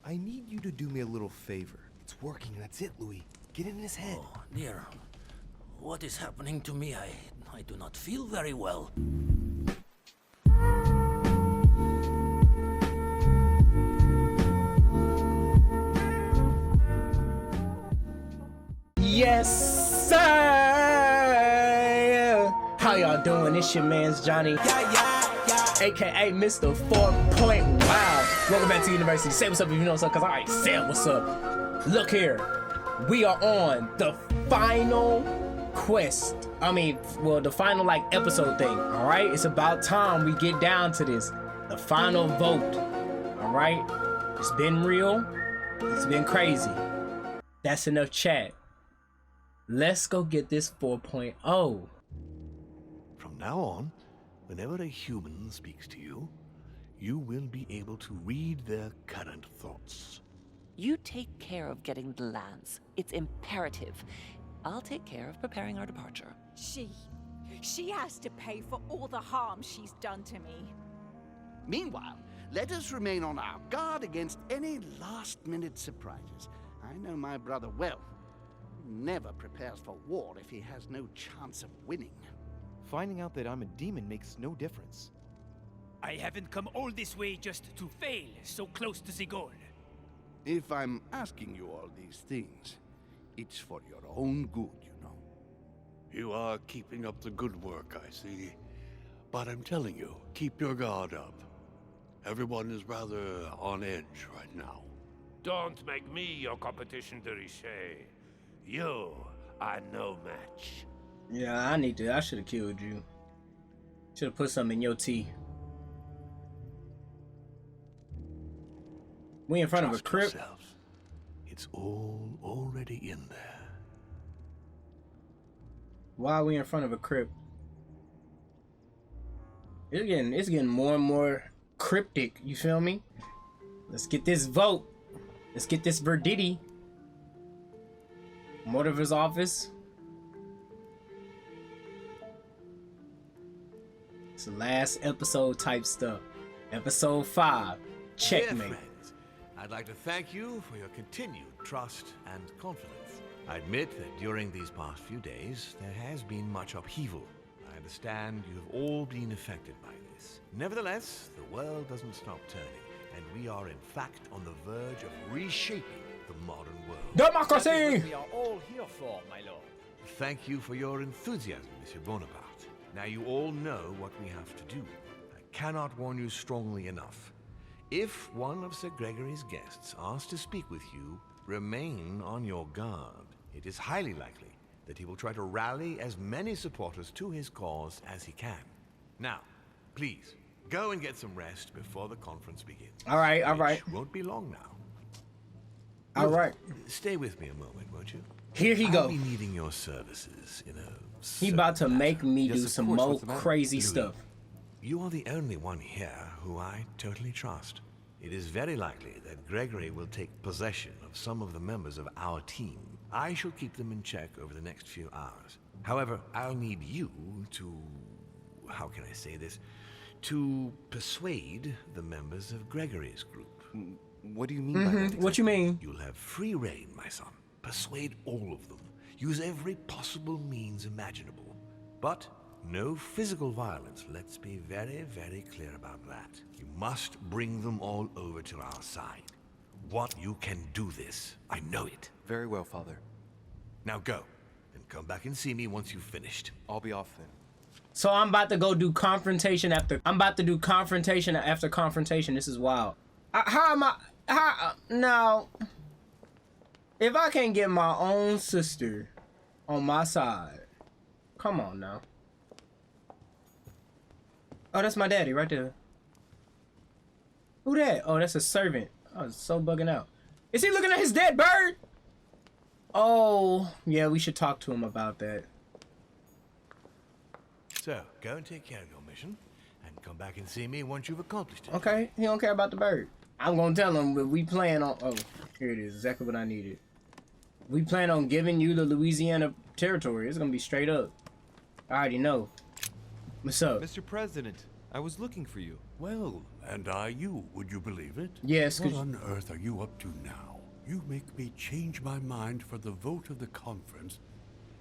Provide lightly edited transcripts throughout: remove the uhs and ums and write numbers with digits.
I need you to do me a little favor. It's working, that's it, Louis. Get in his head. Oh, dear. What is happening to me? I do not feel very well. Yes, sir! How y'all doing? It's your man's Johnny. Yeah, yeah, yeah. AKA Mr. 4 Wow. Welcome back to University. Say what's up if you know what's up, because I already said what's up. Look here. We are on the final quest. The final episode thing. Alright? It's about time we get down to this. The final vote. Alright? It's been real. It's been crazy. That's enough chat. Let's go get this 4.0. From now on, whenever a human speaks to you, you will be able to read their current thoughts. You take care of getting the lands. It's imperative. I'll take care of preparing our departure. She has to pay for all the harm she's done to me. Meanwhile, let us remain on our guard against any last-minute surprises. I know my brother well. He never prepares for war if he has no chance of winning. Finding out that I'm a demon makes no difference. I haven't come all this way just to fail so close to the goal. If I'm asking you all these things, it's for your own good, you know. You are keeping up the good work, I see. But I'm telling you, keep your guard up. Everyone is rather on edge right now. Don't make me your competition, de Richet. You are no match. Yeah, I should have killed you. Should have put something in your tea. We in front of a crypt. Yourselves. It's all already in there. Why are we in front of a crypt? It's getting more and more cryptic, you feel me? Let's get this vote. Let's get this verdicty. Mortimer's office. It's the last episode type stuff. Episode 5. Checkmate. Dear friends, I'd like to thank you for your continued trust and confidence. I admit that during these past few days, there has been much upheaval. I understand you have all been affected by this. Nevertheless, the world doesn't stop turning, and we are in fact on the verge of reshaping the modern world. Democracy! That is what we are all here for, my lord. Thank you for your enthusiasm, Monsieur Bonaparte. Now you all know what we have to do. I cannot warn you strongly enough. If one of Sir Gregory's guests asks to speak with you, remain on your guard. It is highly likely that he will try to rally as many supporters to his cause as he can. Now, please, go and get some rest before the conference begins. All right. Which won't be long now. All right. Stay with me a moment, won't you? Here he go. I'll be needing your services, He about to make me Yes, do of some course. more What's the matter? crazy Louis, stuff. You are the only one here who I totally trust. It is very likely that Gregory will take possession of some of the members of our team. I shall keep them in check over the next few hours. However, I'll need you to... how can I say this? To persuade the members of Gregory's group. What do you mean by that? Exactly? What you mean? You'll have free reign, my son. Persuade all of them. Use every possible means imaginable. But no physical violence. Let's be very, very clear about that. You must bring them all over to our side. What you can do this. I know it. Very well, Father. Now go, and come back and see me once you've finished. I'll be off then. So I'm about to go do confrontation after... confrontation. This is wild. Now... If I can't get my own sister on my side... Come on now. Oh, that's my daddy right there. Who that? Oh, that's a servant. I was so bugging out. Is he looking at his dead bird? Oh, yeah, we should talk to him about that. So, go and take care of your mission, and come back and see me once you've accomplished it. Okay, he don't care about the bird. I'm gonna tell him, but we plan on... Oh, here it is, exactly what I needed. We plan on giving you the Louisiana territory. It's gonna be straight up. I already know. What's up? Mr. President, I was looking for you. Well, And I you, would you believe it? Yes, What on earth are you up to now? You make me change my mind for the vote of the conference,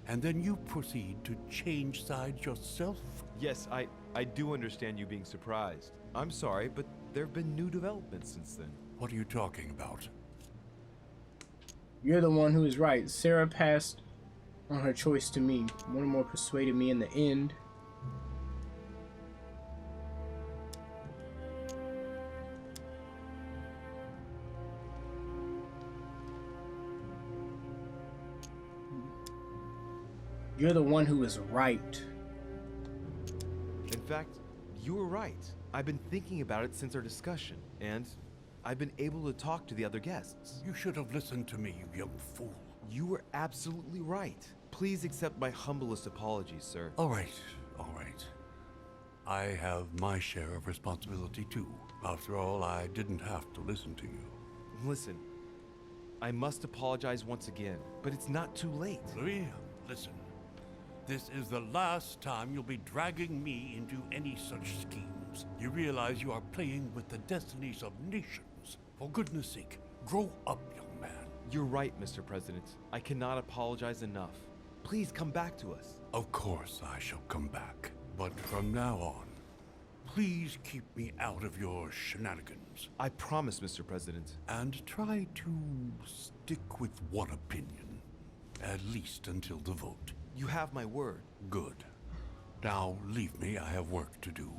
and then you proceed to change sides yourself? Yes, I do understand you being surprised. I'm sorry, but there have been new developments since then. What are you talking about? You're the one who is right. Sarah passed on her choice to me. Mortimer persuaded me in the end. You're the one who is right. In fact, you were right. I've been thinking about it since our discussion, and I've been able to talk to the other guests. You should have listened to me, you young fool. You were absolutely right. Please accept my humblest apologies, sir. All right, all right. I have my share of responsibility too. After all, I didn't have to listen to you. Listen, I must apologize once again, but it's not too late. Louis, listen. This is the last time you'll be dragging me into any such schemes. You realize you are playing with the destinies of nations. For goodness sake, grow up, young man. You're right, Mr. President. I cannot apologize enough. Please come back to us. Of course I shall come back. But from now on, please keep me out of your shenanigans. I promise, Mr. President. And try to stick with one opinion. At least until the vote. You have my word. Good. Now leave me, I have work to do.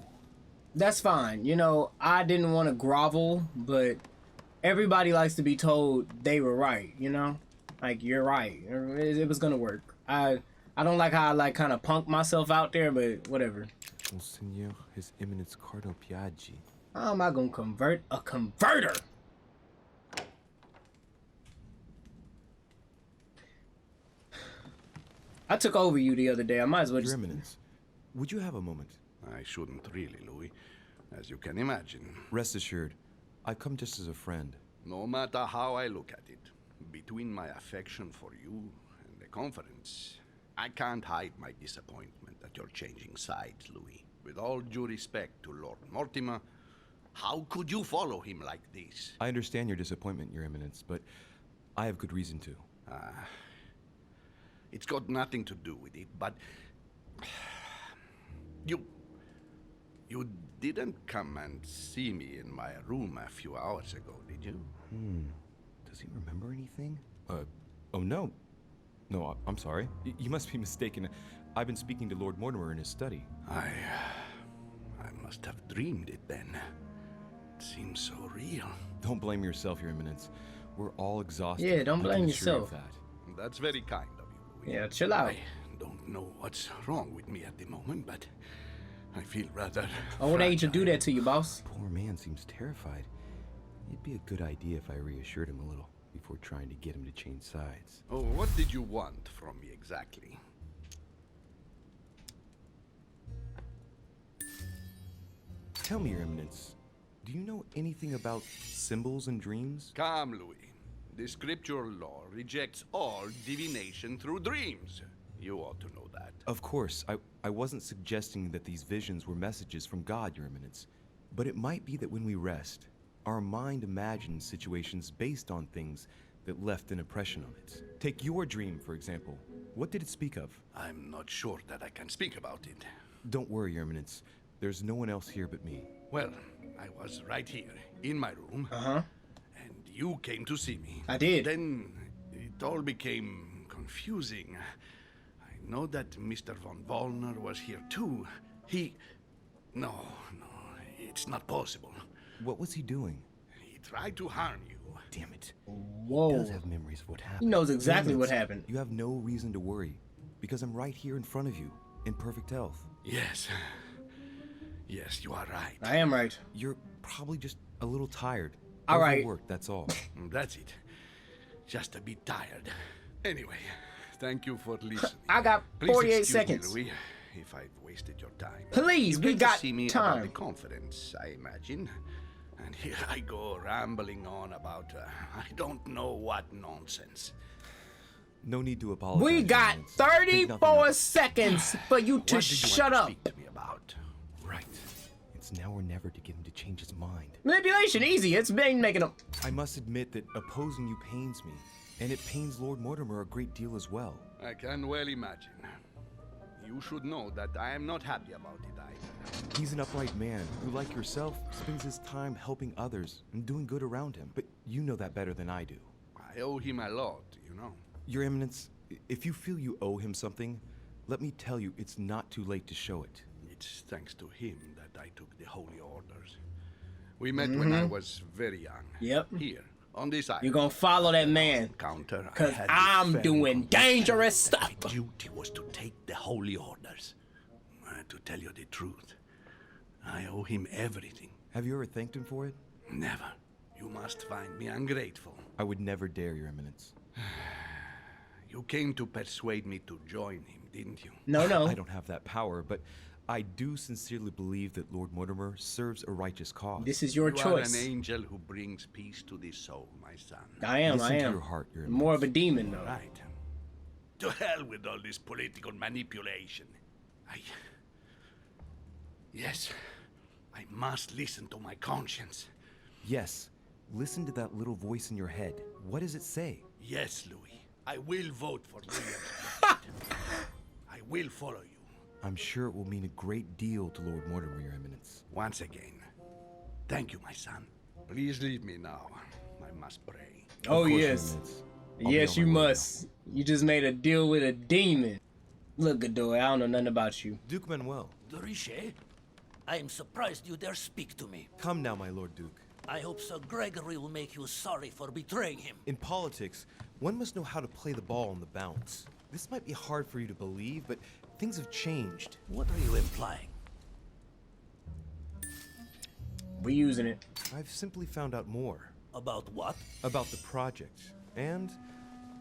That's fine. You know, I didn't want to grovel, but everybody likes to be told they were right, you know? Like, you're right. It was gonna work. I don't like how I like kind of punk myself out there, but whatever. Monseigneur, His Eminence Cardinal Piaggi. How am I gonna convert a converter? I took over you the other day. I might as well Your just... Eminence, would you have a moment? I shouldn't really, Louis, as you can imagine. Rest assured, I come just as a friend. No matter how I look at it, between my affection for you and the conference, I can't hide my disappointment that you're changing sides, Louis. With all due respect to Lord Mortimer, how could you follow him like this? I understand your disappointment, Your Eminence, but I have good reason to. It's got nothing to do with it, but... You didn't come and see me in my room a few hours ago, did you? Does he remember anything? Oh no. No, I'm sorry. You must be mistaken. I've been speaking to Lord Mortimer in his study. I must have dreamed it then. It seems so real. Don't blame yourself, Your Eminence. We're all exhausted. Yeah, don't blame yourself. That's very kind of you, Louis. Yeah, chill out. I don't know what's wrong with me at the moment, but I feel rather... Old age will do that to you, boss. Poor man seems terrified. It'd be a good idea if I reassured him a little before trying to get him to change sides. Oh, what did you want from me exactly? Tell me, Your Eminence, do you know anything about symbols and dreams? Come, Louis. The scriptural law rejects all divination through dreams. You ought to know that. Of course, I wasn't suggesting that these visions were messages from God, Your Eminence. But it might be that when we rest, our mind imagines situations based on things that left an impression on it. Take your dream, for example. What did it speak of? I'm not sure that I can speak about it. Don't worry, Your Eminence. There's no one else here but me. Well, I was right here, in my room. Uh-huh. And you came to see me. I did. Then it all became confusing. I know that Mr. von Wallner was here too. No, it's not possible. What was he doing? He tried to harm you. Damn it. Whoa. He does have memories of what happened. He knows exactly what happened. You have no reason to worry, because I'm right here in front of you, in perfect health. Yes. Yes, you are right. I am right. You're probably just a little tired. All right. Overworked, that's all. That's it. Just a bit tired. Anyway, thank you for listening. I got Please 48 excuse seconds. Me, Louis, if I've wasted your time. Please, you we came got to see me time. About the conference, I imagine. And here I go rambling on about I don't know what nonsense. No need to apologize. We got 34 seconds for you to shut up. Speak to me about? Right. It It's now or never to get him to change his mind. Manipulation, easy. It's been making him. I must admit that opposing you pains me, and it pains Lord Mortimer a great deal as well. I can well imagine. You should know that I am not happy about it either. He's an upright man who, like yourself, spends his time helping others and doing good around him. But you know that better than I do. I owe him a lot, you know. Your Eminence, if you feel you owe him something, let me tell you it's not too late to show it. It's thanks to him that I took the Holy Orders. We met when I was very young. Yep. Here, on this island. You're gonna follow that man. Counter. Cause I'm doing dangerous stuff. My duty was to take the Holy Orders. To tell you the truth, I owe him everything. Have you ever thanked him for it? Never. You must find me ungrateful. I would never dare, Your Eminence. You came to persuade me to join him, didn't you? No. I don't have that power, but I do sincerely believe that Lord Mortimer serves a righteous cause. This is your choice. You are an angel who brings peace to the soul, my son. I am. Listen to your heart, Your Eminence. More of a demon, though. Right. To hell with all this political manipulation. Yes, I must listen to my conscience. Yes, listen to that little voice in your head. What does it say? Yes, Louis. I will vote for William. I will follow you. I'm sure it will mean a great deal to Lord Mortimer, Your Eminence. Once again, thank you, my son. Please leave me now. I must pray. Oh, Of course, yes. Your Eminence. I'll Yes, be you on my way must. You just made a deal with a demon. Look, Gador, I don't know nothing about you. now. Duke Manuel. De Richet, I am surprised you dare speak to me. Come now, my Lord Duke. I hope Sir Gregory will make you sorry for betraying him. In politics, one must know how to play the ball on the bounce. This might be hard for you to believe, but things have changed. What are you implying? We using it. I've simply found out more. About what? About the project, and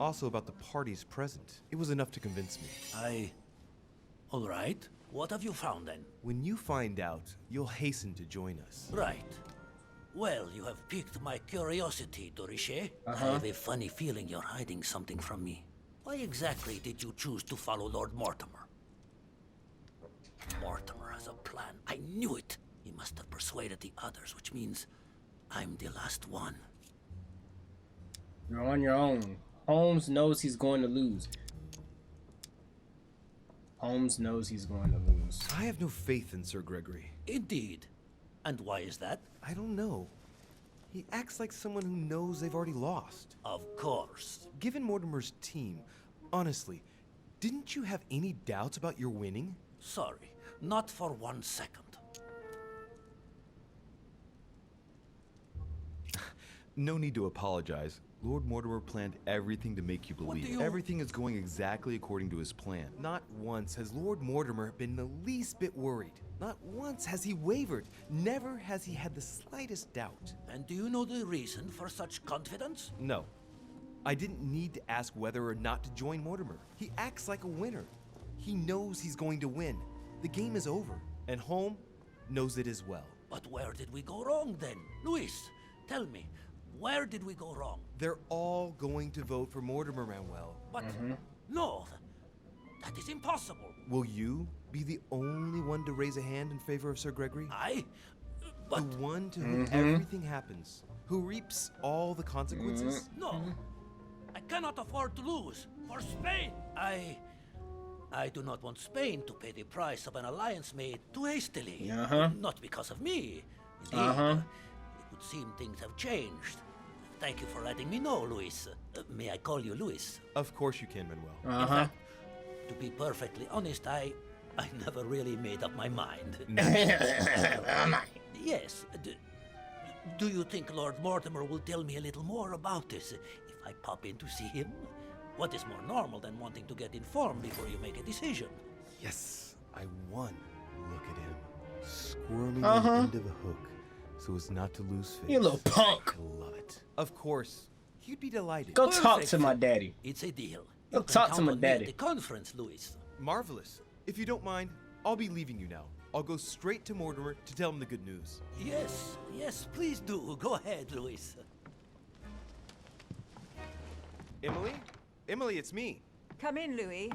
also about the parties present. It was enough to convince me. All right. What have you found then? When you find out, you'll hasten to join us. Right. Well, you have piqued my curiosity, De Richet. I have a funny feeling you're hiding something from me. Why exactly did you choose to follow Lord Mortimer? Mortimer has a plan. I knew it. He must have persuaded the others, which means I'm the last one. You're on your own. Holmes knows he's going to lose. Holmes knows he's going to lose. I have no faith in Sir Gregory. Indeed. And why is that? I don't know. He acts like someone who knows they've already lost. Of course. Given Mortimer's team, honestly, didn't you have any doubts about your winning? Sorry, not for 1 second. No need to apologize. Lord Mortimer planned everything to make you believe. Everything is going exactly according to his plan. Not once has Lord Mortimer been the least bit worried. Not once has he wavered. Never has he had the slightest doubt. And do you know the reason for such confidence? No. I didn't need to ask whether or not to join Mortimer. He acts like a winner. He knows he's going to win. The game is over, and Holmes knows it as well. But where did we go wrong then? Luis, tell me, where did we go wrong? They're all going to vote for Mortimer, Manuel. But no, that is impossible. Will you be the only one to raise a hand in favor of Sir Gregory? But the one to whom everything happens, who reaps all the consequences? No, I cannot afford to lose. For Spain, I do not want Spain to pay the price of an alliance made too hastily. Not because of me. Indeed, it would seem things have changed. Thank you for letting me know, Luis. May I call you Luis? Of course you can, Manuel. In fact, to be perfectly honest, I never really made up my mind. Yes. Do you think Lord Mortimer will tell me a little more about this if I pop in to see him? What is more normal than wanting to get informed before you make a decision? Yes, I won. Look at him, squirming on the end of a hook so as not to lose face. You little punk. I love it. Of course, he'd be delighted. Go talk to my daddy. It's a deal. Go talk to my daddy. At the conference, Luis. Marvelous. If you don't mind, I'll be leaving you now. I'll go straight to Mortimer to tell him the good news. Yes, please do. Go ahead, Luis. Emily? Emily, it's me. Come in, Louis.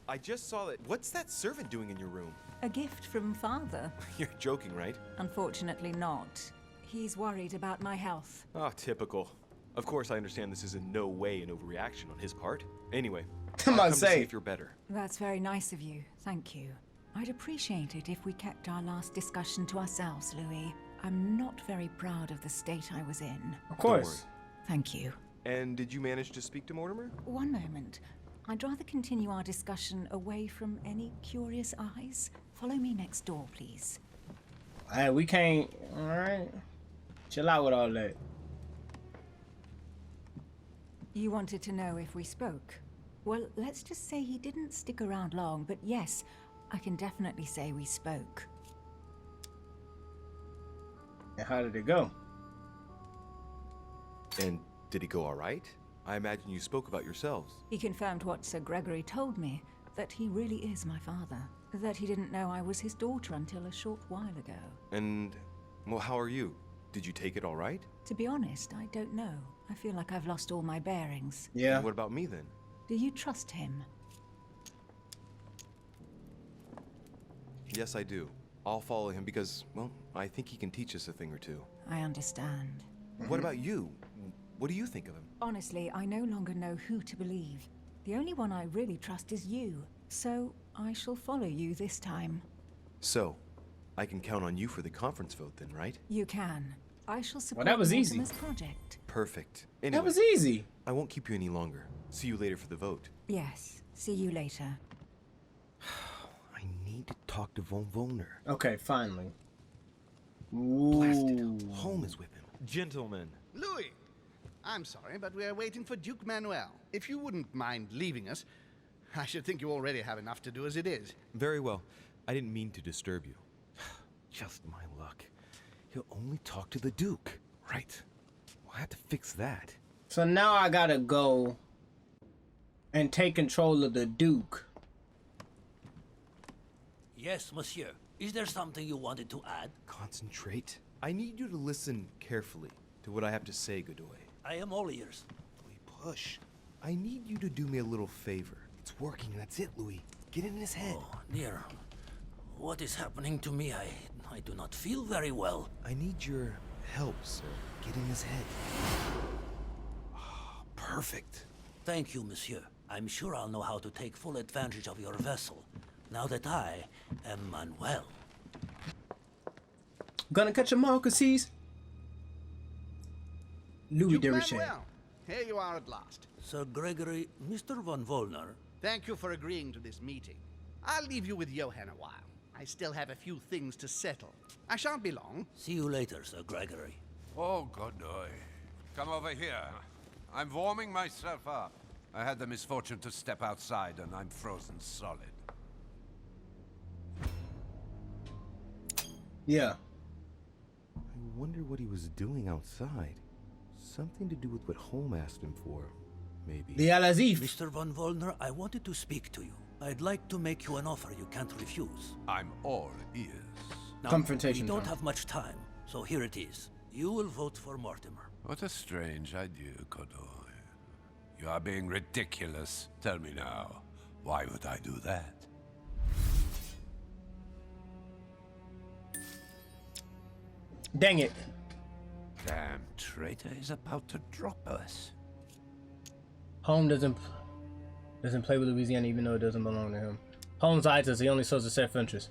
I just saw that. What's that servant doing in your room? A gift from Father. You're joking, right? Unfortunately not. He's worried about my health. Ah, typical. Of course, I understand this is in no way an overreaction on his part. Anyway, I'm I'll about come to to see say. if you're better. That's very nice of you. Thank you. I'd appreciate it if we kept our last discussion to ourselves, Louis. I'm not very proud of the state I was in. Of course. Thank you. And did you manage to speak to Mortimer? One moment. I'd rather continue our discussion away from any curious eyes. Follow me next door, please. Hey, we can't. All right. Chill out with all that. You wanted to know if we spoke. Well, let's just say he didn't stick around long, but yes, I can definitely say we spoke. And how did it go? And did it go all right? I imagine you spoke about yourselves. He confirmed what Sir Gregory told me, that he really is my father. That he didn't know I was his daughter until a short while ago. And, well, how are you? Did you take it all right? To be honest, I don't know. I feel like I've lost all my bearings. Yeah. And what about me then? Do you trust him? Yes, I do. I'll follow him because, well, I think he can teach us a thing or two. I understand. What about you? What do you think of him? Honestly, I no longer know who to believe. The only one I really trust is you. So, I shall follow you this time. So, I can count on you for the conference vote then, right? You can. I shall support that was easy. Mortimer's project. Perfect. Anyway, That was easy. I won't keep you any longer. See you later for the vote. Yes. See you later. I need to talk to Von Wollner. Okay, finally. Blasted. Ooh. Holm is with him. Gentlemen. Louis! I'm sorry, but we are waiting for Duke Manuel. If you wouldn't mind leaving us, I should think you already have enough to do as it is. Very well. I didn't mean to disturb you. Just my luck. He'll only talk to the Duke. Right. We'll have to fix that. So now I gotta go and take control of the Duke. Yes, monsieur. Is there something you wanted to add? Concentrate. I need you to listen carefully to what I have to say, Godoy. I am all ears. Louis, push. I need you to do me a little favor. It's working. That's it, Louis. Get in his head. Oh, dear. What is happening to me? I do not feel very well. I need your help, sir. Get in his head. Oh, perfect. Thank you, monsieur. I'm sure I'll know how to take full advantage of your vessel, now that I am Manuel. Gonna catch them all, cause he's Louis Duke Derichet. Manuel, here you are at last. Sir Gregory, Mr. Von Wollner. Thank you for agreeing to this meeting. I'll leave you with Johann a while. I still have a few things to settle. I shan't be long. See you later, Sir Gregory. Oh, Godoy. Come over here. I'm warming myself up. I had the misfortune to step outside and I'm frozen solid. Yeah. I wonder what he was doing outside. Something to do with what Holm asked him for, maybe. The Al-Azif. Mr. Von Wollner, I wanted to speak to you. I'd like to make you an offer you can't refuse. I'm all ears. Now, Confrontation we don't time. have much time, so here it is. You will vote for Mortimer. What a strange idea, Godoy. You are being ridiculous. Tell me now, why would I do that? Dang it. Damn traitor is about to drop us. Holm doesn't play with Louisiana even though it doesn't belong to him. Holmes lied to us. He only shows a self-interest.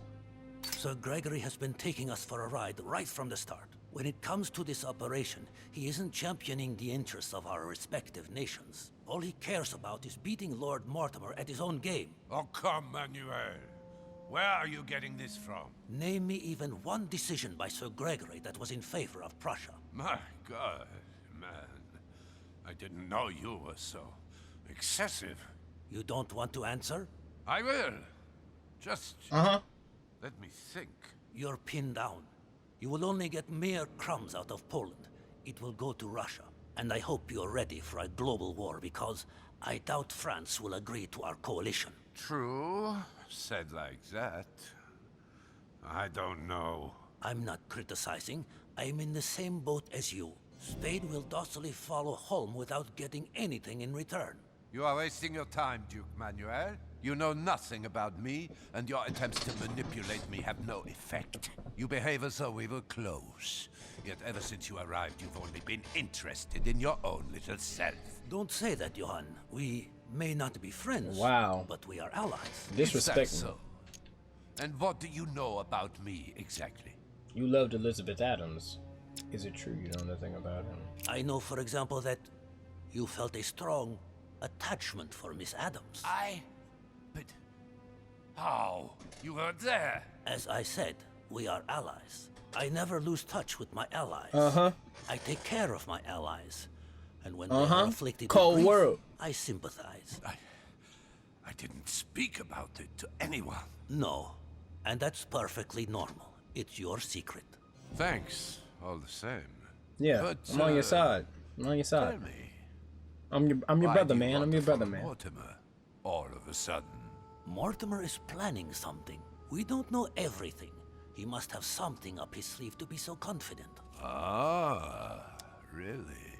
Sir Gregory has been taking us for a ride right from the start. When it comes to this operation, he isn't championing the interests of our respective nations. All he cares about is beating Lord Mortimer at his own game. Oh, come, Manuel. Where are you getting this from? Name me even one decision by Sir Gregory that was in favor of Prussia. My God, man. I didn't know you were so excessive. You don't want to answer? I will. Just let me think. You're pinned down. You will only get mere crumbs out of Poland. It will go to Russia. And I hope you're ready for a global war because I doubt France will agree to our coalition. True. Said like that. I don't know. I'm not criticizing. I'm in the same boat as you. Spain will docilely follow Holm without getting anything in return. You are wasting your time, Duke Manuel. You know nothing about me, and your attempts to manipulate me have no effect. You behave as though we were close. Yet ever since you arrived, you've only been interested in your own little self. Don't say that, Johann. We may not be friends. Wow. But we are allies. Disrespectful. Is that so? And what do you know about me, exactly? You loved Elizabeth Adams. Is it true you know nothing about him? I know, for example, that you felt a strong attachment for Miss Adams. But how? You weren't there. As I said, we are allies. I never lose touch with my allies. I take care of my allies. And when they are afflicted Cold with grief, world. I sympathize. I didn't speak about it to anyone. No. And that's perfectly normal. It's your secret. Thanks, all the same. Yeah, But, I'm on your side. I'm on your side. Tell me, I'm your why brother, do you man. want I'm to your brother, follow man. Mortimer, all of a sudden. Mortimer is planning something. We don't know everything. He must have something up his sleeve to be so confident. Ah, really?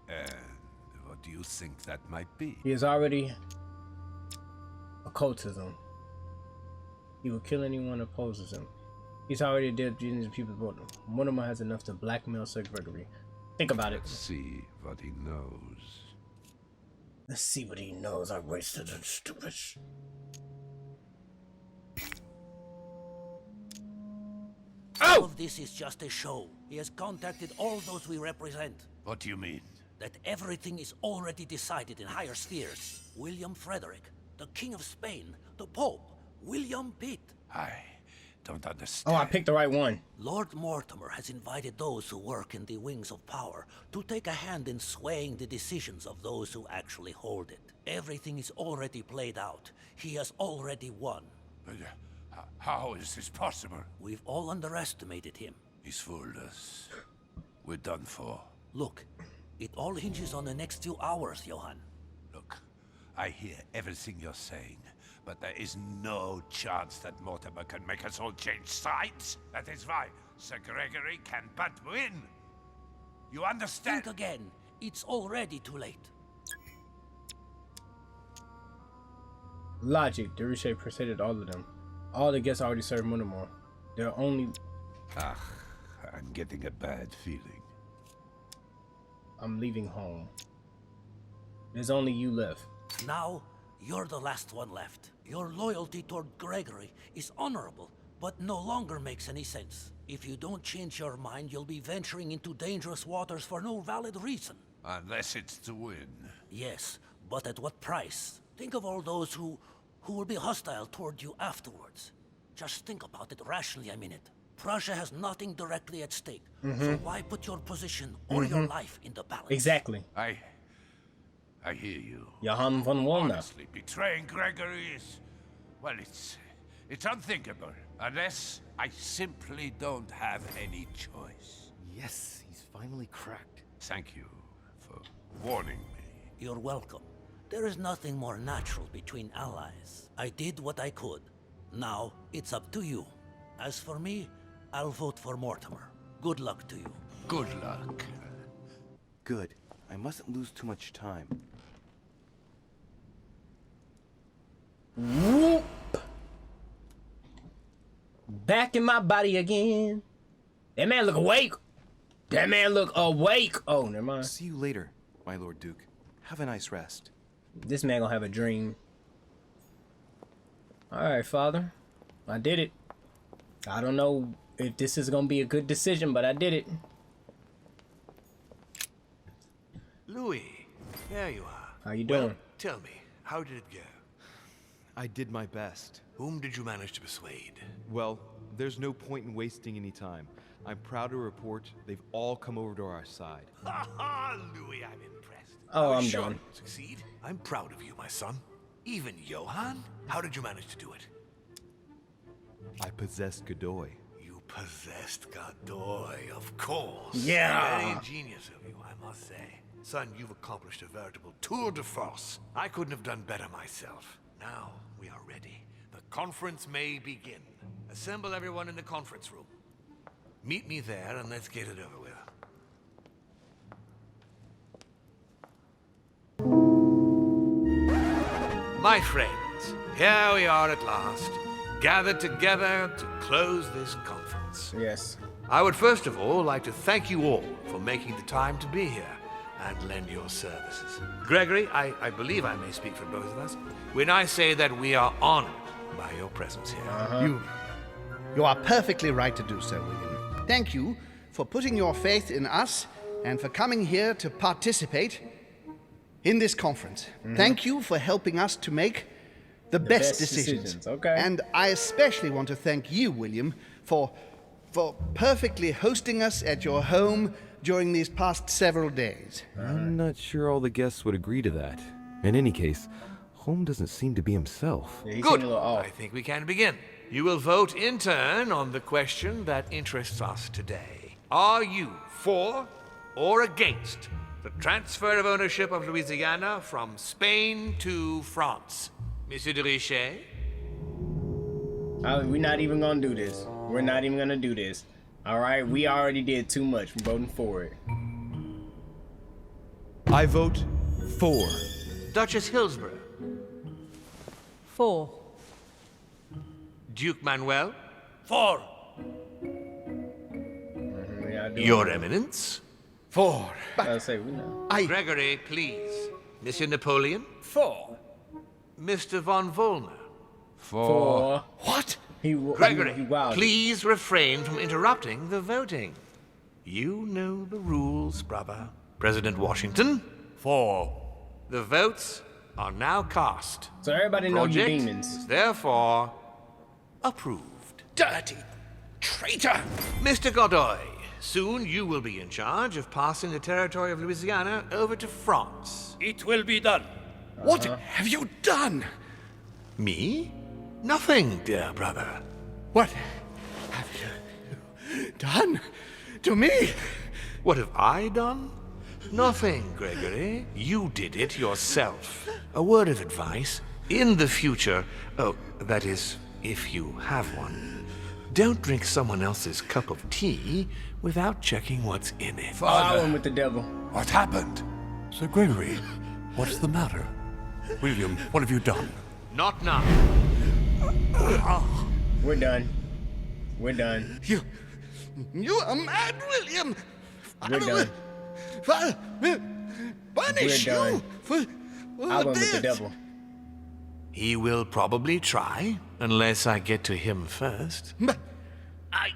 And what do you think that might be? He is already occultism. He will kill anyone who opposes him. He's already dead billions of people voting. Mortimer has enough to blackmail Sir Gregory. Think about it. Let's see what he knows. Let's see what he knows. I wasted and stupid. All of this is just a show. He has contacted all those we represent. What do you mean? That everything is already decided in higher spheres. William Frederick, the King of Spain, the Pope, William Pitt. I don't understand. Oh, I picked the right one. Lord Mortimer has invited those who work in the wings of power to take a hand in swaying the decisions of those who actually hold it. Everything is already played out. He has already won. But, how is this possible? We've all underestimated him. He's fooled us. We're done for. Look, it all hinges on the next few hours, Johann. Look, I hear everything you're saying, but there is no chance that Mortimer can make us all change sides. That is why Sir Gregory can but win. You understand? Think again. It's already too late. Logic. Deruche persuaded all of them. All the guests already served Mortimer. There are only... I'm getting a bad feeling. I'm leaving home. There's only you left. Now, you're the last one left. Your loyalty toward Gregory is honorable, but no longer makes any sense. If you don't change your mind, you'll be venturing into dangerous waters for no valid reason. Unless it's to win. Yes, but at what price? Think of all those who will be hostile toward you afterwards. Just think about it rationally a minute. Prussia has nothing directly at stake, so why put your position or your life in the balance? Exactly. I hear you. Johann von Wallner. Honestly, betraying Gregory is... well, it's unthinkable. Unless I simply don't have any choice. Yes, he's finally cracked. Thank you for warning me. You're welcome. There is nothing more natural between allies. I did what I could. Now, it's up to you. As for me, I'll vote for Mortimer. Good luck to you. Good luck. Good. I mustn't lose too much time. Whoop! Back in my body again. That man look awake. That man look awake. Oh, never mind. See you later, my Lord Duke. Have a nice rest. This man gonna have a dream. Alright, Father. I did it. I don't know if this is gonna be a good decision, but I did it. Louis, there you are. How you doing? Well, tell me, how did it go? I did my best. Whom did you manage to persuade? Well, there's no point in wasting any time. I'm proud to report they've all come over to our side. Ha ha, Louis, I'm impressed. Oh, I'm sure done. you'll succeed. I'm proud of you, my son. Even Johann? How did you manage to do it? I possessed Godoy. You possessed Godoy, of course. Yeah. Very ingenious of you, I must say. Son, you've accomplished a veritable tour de force. I couldn't have done better myself. Now, we are ready. The conference may begin. Assemble everyone in the conference room. Meet me there and let's get it over with. My friends, Here we are at last, gathered together to close this conference. Yes. I would first of all like to thank you all for making the time to be here and lend your services. Gregory, I believe I may speak for both of us when I say that we are honored by your presence here. You are perfectly right to do so, William. Thank you for putting your faith in us and for coming here to participate in this conference. Thank you for helping us to make the best decisions. Okay. And I especially want to thank you, William, for perfectly hosting us at your home during these past several days. I'm not sure all the guests would agree to that. In any case, Holm doesn't seem to be himself. Yeah, Good. I think we can begin. You will vote in turn on the question that interests us today. Are you for or against the transfer of ownership of Louisiana from Spain to France? Monsieur de Richet? We're not even gonna do this. We're not even gonna do this. All right, we already did too much. We're voting for it. I vote for. Duchess Hillsborough? 4. Duke Manuel? 4. Your Eminence? 4. I'll say we know. Gregory, please. Monsieur Napoleon? 4. Mr. von Volner? 4. What? Gregory, please refrain from interrupting the voting. You know the rules, brother. President Washington? 4. The votes are now cast. So everybody know you Project demons. is therefore approved. Dirty traitor! Mr. Godoy, soon you will be in charge of passing the territory of Louisiana over to France. It will be done. What have you done? Me? Nothing, dear brother. What have you done to me? What have I done? Nothing, Gregory. You did it yourself. A word of advice. In the future, that is, if you have one, don't drink someone else's cup of tea without checking what's in it. I went with the devil. What happened? Sir Gregory, what's the matter? William, what have you done? Not now. We're done. We're done. You are mad, William. We're done. Punish We're done. you for I went with this. the devil. He will probably try, unless I get to him first. But I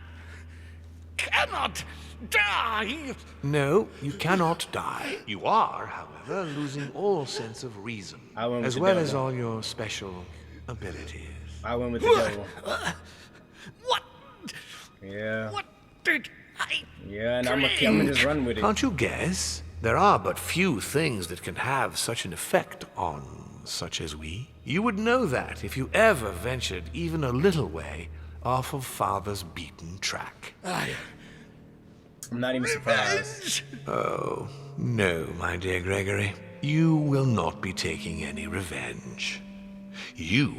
cannot die. No, you cannot die. You are, however, losing all sense of reason, I went with as the well devil. as all your special abilities. I went with the devil. What? Yeah. What did I? Yeah, and I'm gonna just run with it. Can't you guess? There are but few things that can have such an effect on such as we. You would know that if you ever ventured even a little way off of Father's beaten track. I'm not even surprised. Oh, no, my dear Gregory. You will not be taking any revenge. You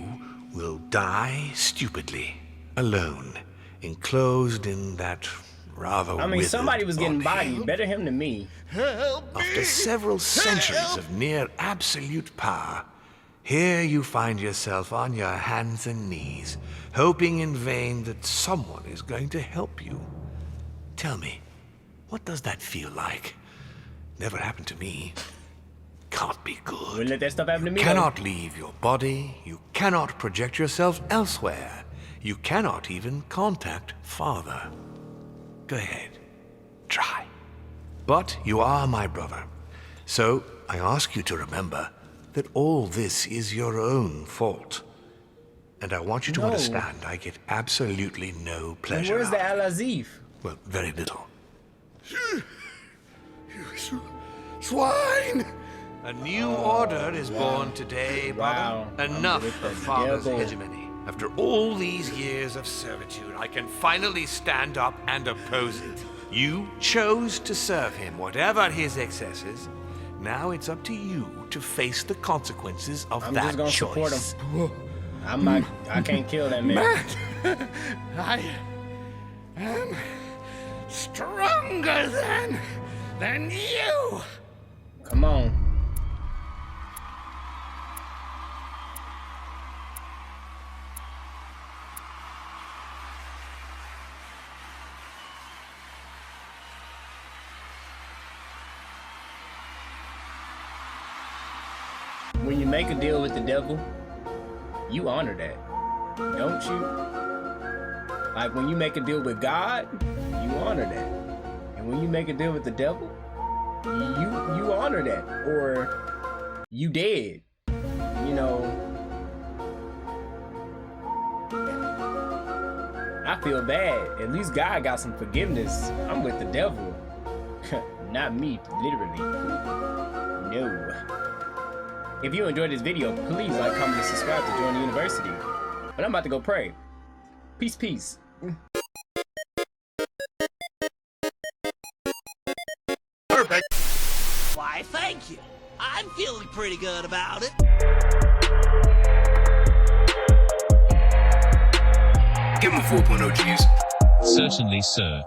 will die stupidly, alone, enclosed in that rather I mean, withered somebody was getting body. bodied. Better him than me. After several centuries of near absolute power, here you find yourself on your hands and knees, hoping in vain that someone is going to help you. Tell me, what does that feel like? Never happened to me. Can't be good. Wouldn't let that stuff happen to me. Cannot leave your body. You cannot project yourself elsewhere. You cannot even contact Father. Go ahead. Try. But you are my brother. So I ask you to remember that all this is your own fault. And I want you to understand I get absolutely no pleasure. Where's the out of it. Al-Azif? Well, very little. You swine! A new order is born today, brother. Wow. Enough with the of Father's devil. hegemony. After all these years of servitude, I can finally stand up and oppose it. You chose to serve him, whatever his excesses. Now it's up to you to face the consequences of I'm that just gonna choice. support him. I can't kill that man. I am stronger than you. Come on. make a deal with the devil, you honor that, don't you? Like when you make a deal with God, you honor that. And when you make a deal with the devil, you honor that. Or you dead. You know, I feel bad. At least God got some forgiveness. I'm with the devil. Not me, literally. No. If you enjoyed this video, please like, comment, and subscribe to join the university. But I'm about to go pray. Peace, peace. Perfect. Why, thank you. I'm feeling pretty good about it. Give him a 4.0 G's. Certainly, sir.